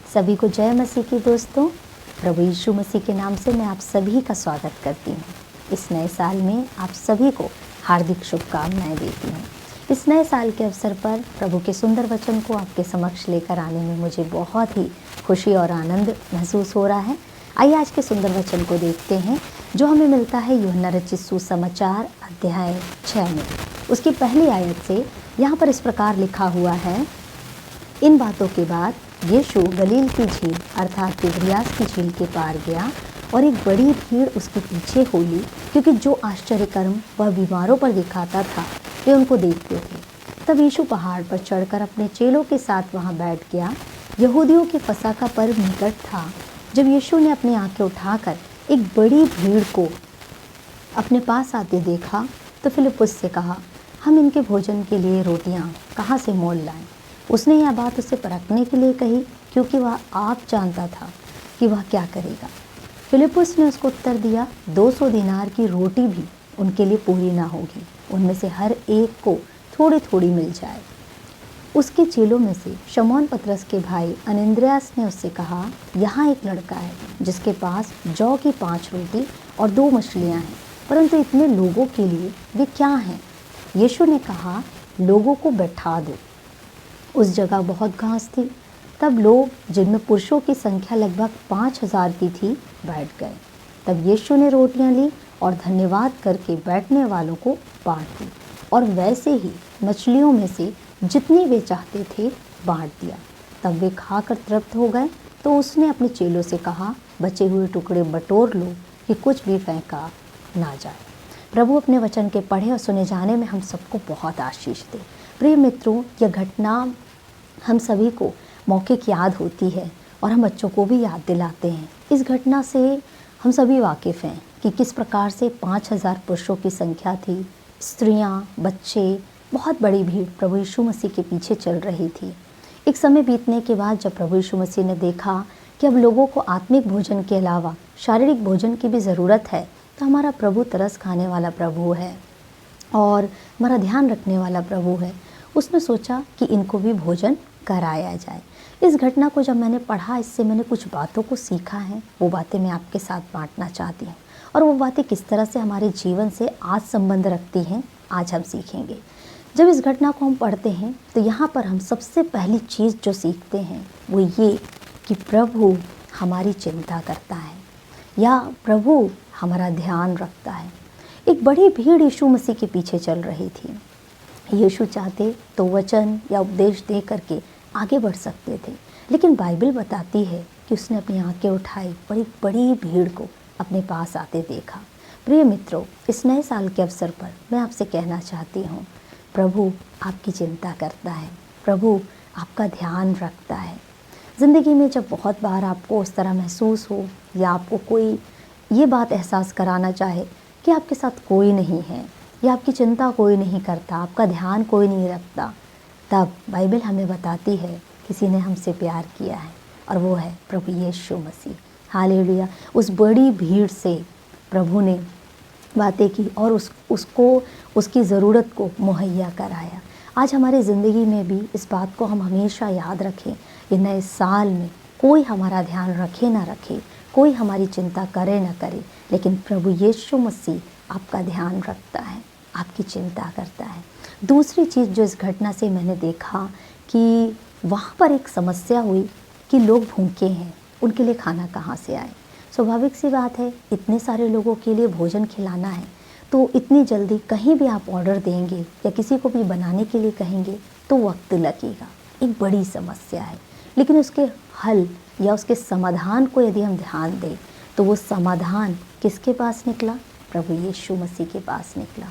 सभी को जय मसीह की दोस्तों। प्रभु यीशु मसीह के नाम से मैं आप सभी का स्वागत करती हूँ। इस नए साल में आप सभी को हार्दिक शुभकामनाएं देती हूँ। इस नए साल के अवसर पर प्रभु के सुंदर वचन को आपके समक्ष लेकर आने में मुझे बहुत ही खुशी और आनंद महसूस हो रहा है। आइए आज के सुंदर वचन को देखते हैं जो हमें मिलता है यूहन्ना रचित सुसमाचार अध्याय 6 में। उसकी पहली आयत से यहाँ पर इस प्रकार लिखा हुआ है, इन बातों के बाद यीशु गलील की झील अर्थात तिबरियास की झील के पार गया और एक बड़ी भीड़ उसके पीछे हो ली, क्योंकि जो आश्चर्य कर्म वह बीमारों पर दिखाता था वे उनको देखते थे। तब यीशु पहाड़ पर चढ़कर अपने चेलों के साथ वहां बैठ गया। यहूदियों के फसह का पर्व निकट था। जब यीशु ने अपनी आंखें उठाकर एक बड़ी भीड़ को अपने पास आते देखा तो फिलिप्पुस से कहा, हम इनके भोजन के लिए रोटियां कहाँ से मोल लाएं? उसने यह बात उसे परखने के लिए कही, क्योंकि वह आप जानता था कि वह क्या करेगा। फिलिप्पुस ने उसको उत्तर दिया, 200 दिनार की रोटी भी उनके लिए पूरी ना होगी, उनमें से हर एक को थोड़ी थोड़ी मिल जाए। उसके चेलों में से शमौन पतरस के भाई अनिन्द्रियास ने उससे कहा, यहाँ एक लड़का है जिसके पास जौ की 5 रोटी और 2 मछलियाँ हैं, परंतु इतने लोगों के लिए वे क्या हैं? यीशु ने कहा, लोगों को बैठा दो। उस जगह बहुत घास थी। तब लोग, जिनमें पुरुषों की संख्या लगभग 5000 की थी, बैठ गए। तब यीशु ने रोटियां ली और धन्यवाद करके बैठने वालों को बांट दी, और वैसे ही मछलियों में से जितनी वे चाहते थे बांट दिया। तब वे खाकर तृप्त हो गए। तो उसने अपने चेलों से कहा, बचे हुए टुकड़े बटोर लो कि कुछ भी फेंका ना जाए। प्रभु अपने वचन के पढ़े और सुने जाने में हम सबको बहुत आशीष दे। प्रिय मित्रों, यह घटना हम सभी को मौके की याद होती है और हम बच्चों को भी याद दिलाते हैं। इस घटना से हम सभी वाकिफ़ हैं कि किस प्रकार से 5000 पुरुषों की संख्या थी, स्त्रियां, बच्चे, बहुत बड़ी भीड़ प्रभु यीशु मसीह के पीछे चल रही थी। एक समय बीतने के बाद जब प्रभु यीशु मसीह ने देखा कि अब लोगों को आत्मिक भोजन के अलावा शारीरिक भोजन की भी ज़रूरत है, तो हमारा प्रभु तरस खाने वाला प्रभु है और हमारा ध्यान रखने वाला प्रभु है। उसने सोचा कि इनको भी भोजन कराया जाए। इस घटना को जब मैंने पढ़ा, इससे मैंने कुछ बातों को सीखा है। वो बातें मैं आपके साथ बांटना चाहती हूँ, और वो बातें किस तरह से हमारे जीवन से आज संबंध रखती हैं, आज हम सीखेंगे। जब इस घटना को हम पढ़ते हैं तो यहाँ पर हम सबसे पहली चीज़ जो सीखते हैं वो ये कि प्रभु हमारी चिंता करता है या प्रभु हमारा ध्यान रखता है। एक बड़ी भीड़ यीशु मसीह के पीछे चल रही थी। यीशु चाहते तो वचन या उपदेश दे करके आगे बढ़ सकते थे, लेकिन बाइबल बताती है कि उसने अपनी आंखें उठाई और एक बड़ी भीड़ को अपने पास आते देखा। प्रिय मित्रों, इस नए साल के अवसर पर मैं आपसे कहना चाहती हूँ, प्रभु आपकी चिंता करता है, प्रभु आपका ध्यान रखता है। ज़िंदगी में जब बहुत बार आपको उस तरह महसूस हो या आपको कोई ये बात एहसास कराना चाहे कि आपके साथ कोई नहीं है या आपकी चिंता कोई नहीं करता, आपका ध्यान कोई नहीं रखता, तब बाइबल हमें बताती है किसी ने हमसे प्यार किया है, और वो है प्रभु यीशु मसीह। हालेलुया। उस बड़ी भीड़ से प्रभु ने बातें की और उसको उसकी ज़रूरत को मुहैया कराया। आज हमारी ज़िंदगी में भी इस बात को हम हमेशा याद रखें। ये नए साल में कोई हमारा ध्यान रखे ना रखे, कोई हमारी चिंता करे ना करे, लेकिन प्रभु यीशु मसीह आपका ध्यान रखता है, आपकी चिंता करता है। दूसरी चीज़ जो इस घटना से मैंने देखा कि वहाँ पर एक समस्या हुई कि लोग भूखे हैं, उनके लिए खाना कहाँ से आए। स्वाभाविक सी बात है, इतने सारे लोगों के लिए भोजन खिलाना है तो इतनी जल्दी कहीं भी आप ऑर्डर देंगे या किसी को भी बनाने के लिए कहेंगे तो वक्त लगेगा। एक बड़ी समस्या है, लेकिन उसके हल या उसके समाधान को यदि हम ध्यान दें तो वो समाधान किसके पास निकला? प्रभु यीशु मसीह के पास निकला।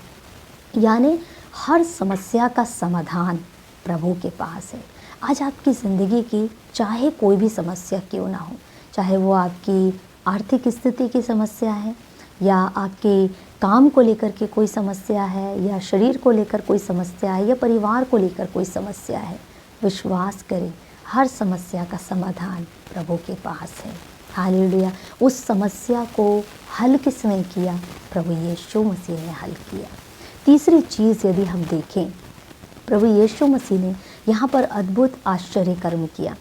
यानी हर समस्या का समाधान प्रभु के पास है। आज आपकी ज़िंदगी की चाहे कोई भी समस्या क्यों ना हो, चाहे वो आपकी आर्थिक स्थिति की समस्या है या आपके काम को लेकर के कोई समस्या है या शरीर को लेकर कोई समस्या है या परिवार को लेकर कोई समस्या है, विश्वास करें हर समस्या का समाधान प्रभु के पास है। हालेलुया। उस समस्या को हल किसने किया? प्रभु यीशु मसीह ने हल किया। तीसरी चीज़ यदि हम देखें, प्रभु यीशु मसीह ने यहाँ पर अद्भुत आश्चर्य कर्म किया।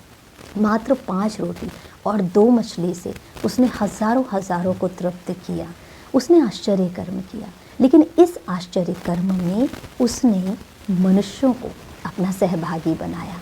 मात्र 5 रोटी और 2 मछली से उसने हज़ारों हज़ारों को तृप्त किया। उसने आश्चर्य कर्म किया, लेकिन इस आश्चर्य कर्म में उसने मनुष्यों को अपना सहभागी बनाया।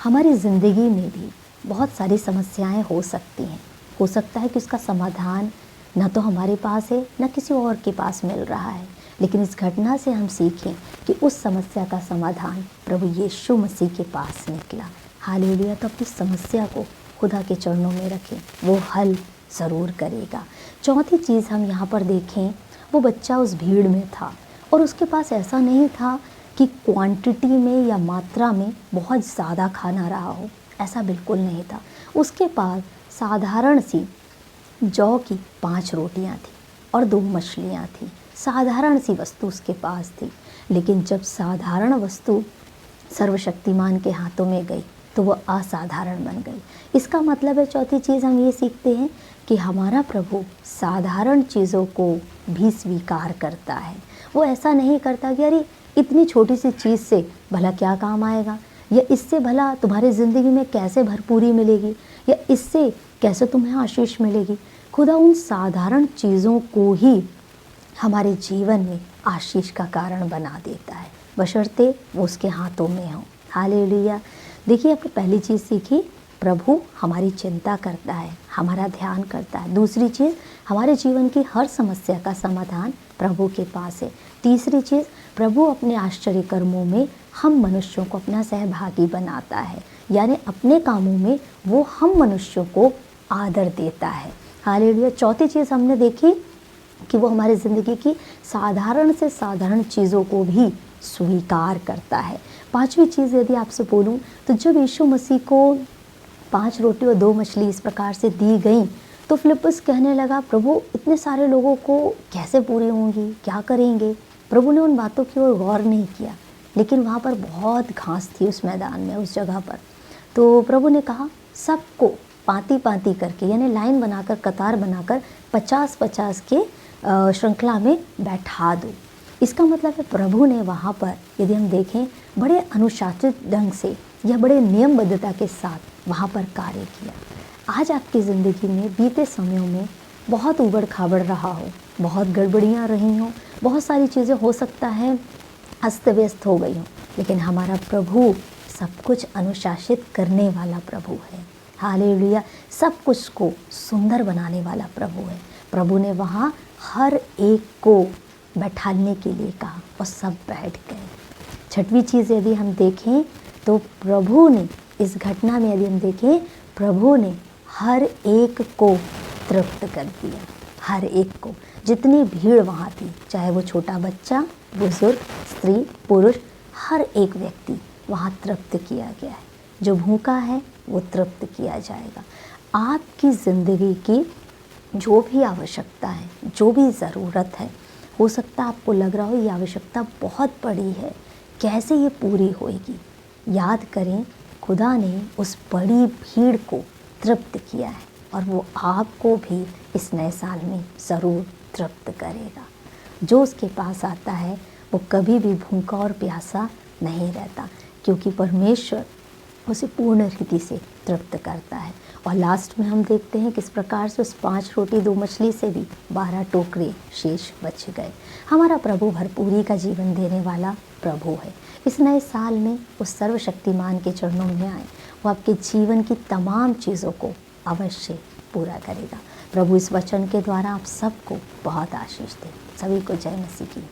हमारी ज़िंदगी में भी बहुत सारी समस्याएं हो सकती हैं। हो सकता है कि उसका समाधान न तो हमारे पास है, न किसी और के पास मिल रहा है, लेकिन इस घटना से हम सीखें कि उस समस्या का समाधान प्रभु यीशु मसीह के पास निकला। हालेलुया। तो अपनी समस्या को खुदा के चरणों में रखें, वो हल ज़रूर करेगा। चौथी चीज़ हम यहाँ पर देखें, वो बच्चा उस भीड़ में था और उसके पास ऐसा नहीं था कि क्वांटिटी में या मात्रा में बहुत ज़्यादा खाना रहा हो, ऐसा बिल्कुल नहीं था। उसके पास साधारण सी जौ की 5 रोटियां थी और 2 मछलियां थी। साधारण सी वस्तु उसके पास थी, लेकिन जब साधारण वस्तु सर्वशक्तिमान के हाथों में गई तो वह असाधारण बन गई। इसका मतलब है, चौथी चीज़ हम ये सीखते हैं कि हमारा प्रभु साधारण चीज़ों को भी स्वीकार करता है। वो ऐसा नहीं करता कि अरे इतनी छोटी सी चीज़ से भला क्या काम आएगा, या इससे भला तुम्हारी ज़िंदगी में कैसे भरपूरी मिलेगी, या इससे कैसे तुम्हें आशीष मिलेगी। खुदा उन साधारण चीज़ों को ही हमारे जीवन में आशीष का कारण बना देता है, बशर्ते वो उसके हाथों में हो। हालेलुया। देखिए, आपने पहली चीज़ सीखी, प्रभु हमारी चिंता करता है, हमारा ध्यान करता है। दूसरी चीज़, हमारे जीवन की हर समस्या का समाधान प्रभु के पास है। तीसरी चीज़, प्रभु अपने आश्चर्य कर्मों में हम मनुष्यों को अपना सहभागी बनाता है, यानी अपने कामों में वो हम मनुष्यों को आदर देता है। हालेलुया। चौथी चीज़ हमने देखी कि वो हमारी ज़िंदगी की साधारण से साधारण चीज़ों को भी स्वीकार करता है। पांचवी चीज़ यदि आपसे बोलूं, तो जब यीशु मसीह को 5 रोटी और 2 मछली इस प्रकार से दी गई, तो फिलिप्पुस कहने लगा, प्रभु इतने सारे लोगों को कैसे पूरी होंगी, क्या करेंगे। प्रभु ने उन बातों की ओर गौर नहीं किया, लेकिन वहाँ पर बहुत घास थी उस मैदान में, उस जगह पर। तो प्रभु ने कहा, सबको पांति पांति करके, यानी लाइन बनाकर, कतार बनाकर 50-50 के श्रृंखला में बैठा दो। इसका मतलब है प्रभु ने वहाँ पर, यदि हम देखें, बड़े अनुशासित ढंग से या बड़े नियमबद्धता के साथ वहाँ पर कार्य किया। आज आपकी ज़िंदगी में बीते समयों में बहुत उबड़ खाबड़ रहा हो, बहुत गड़बड़ियाँ रही हों, बहुत सारी चीज़ें हो सकता है अस्त व्यस्त हो गई हों, लेकिन हमारा प्रभु सब कुछ अनुशासित करने वाला प्रभु है। हालेलुया। सब कुछ को सुंदर बनाने वाला प्रभु है। प्रभु ने वहाँ हर एक को बैठाने के लिए कहा और सब बैठ गए। छठवीं चीज़ यदि हम देखें, तो प्रभु ने इस घटना में यदि हम देखें, प्रभु ने हर एक को तृप्त कर दिया। हर एक को, जितनी भीड़ वहाँ थी, चाहे वो छोटा बच्चा, बुजुर्ग, स्त्री, पुरुष, हर एक व्यक्ति वहाँ तृप्त किया गया है। जो भूखा है वो तृप्त किया जाएगा। आपकी ज़िंदगी की जो भी आवश्यकता है, जो भी ज़रूरत है, हो सकता है आपको लग रहा हो ये आवश्यकता बहुत बड़ी है, कैसे ये पूरी होएगी। याद करें, खुदा ने उस बड़ी भीड़ को तृप्त किया है और वो आपको भी इस नए साल में ज़रूर तृप्त करेगा। जो उसके पास आता है वो कभी भी भूखा और प्यासा नहीं रहता, क्योंकि परमेश्वर उसे पूर्ण रीति से तृप्त करता है। और लास्ट में हम देखते हैं किस प्रकार से उस 5 रोटी 2 मछली से भी 12 टोकरे शेष बच गए। हमारा प्रभु भरपूरी का जीवन देने वाला प्रभु है। इस नए साल में उस सर्वशक्तिमान के चरणों में आए, वो आपके जीवन की तमाम चीज़ों को अवश्य पूरा करेगा। प्रभु इस वचन के द्वारा आप सबको बहुत आशीष दे। सभी को जय मसीह की।